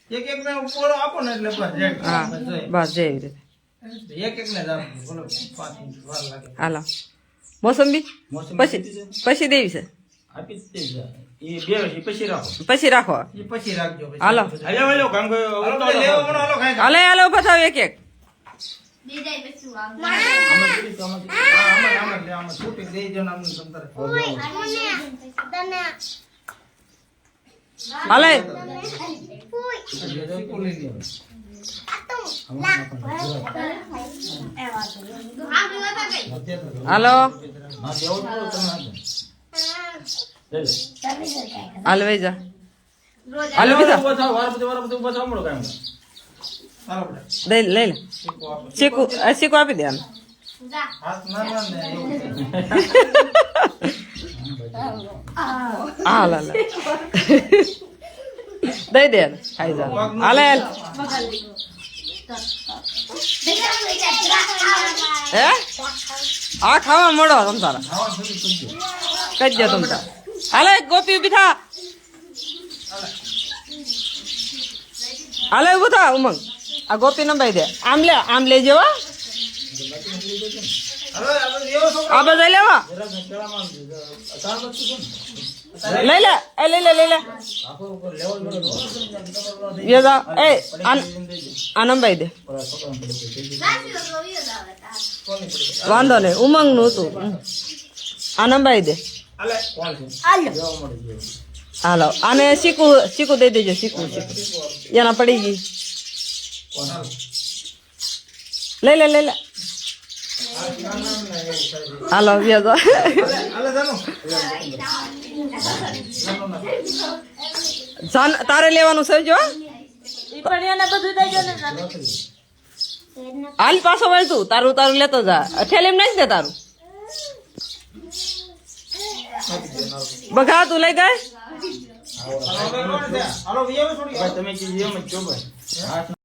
એક ને ઉપર આપો ને એટલે બસ રેડી. હા બસ જેવી રીતે એક ને જ આપો. બોલો 5 મિનિટ વાર લાગે. હાલો મોસંબી પછી દેવી છે આપી જ દે. એ બે પછી રાખો. પછી રાખો એ પછી રાખજો. હાલો હાલો કામ કે લેવો મને હાલો ખાઈ. હાલે હાલે ઉભા થાવ એક એક આમાં છૂટી દઈ જો નામ સંતરે. હાલે હાલો હાલ વઈ જા હાલો બીજા દઈ લઈ લે ચીકુ આપી દે આને હાથ ના ના ને હાલ હાલ દઈ દે ખાઈ જા હાલે હાલ હે આ ખાવા મળો તમ તારા કઈ દે તમ તારા હાલે ગોપી ઉભી થા હાલે ઉભું થા ઉમંગ આ ગોપી નંબાઈ દે આમ લઈ જવા આ બધા લેવા લઈ લે એ લઈ લે ये जा ए आनंद दे वांदो नहीं उमंग नु तू आनंद दे हालो आने सीकू दे दीजिए सीकू ये ना पड़ेगी ले हालो ये जा તારે લેવાનું સમજો હાલ પાછો વળ તું તારું લેતો જા ઠેલીમ નાખ દે તારું બઘા તું લઈ ગઈ તમે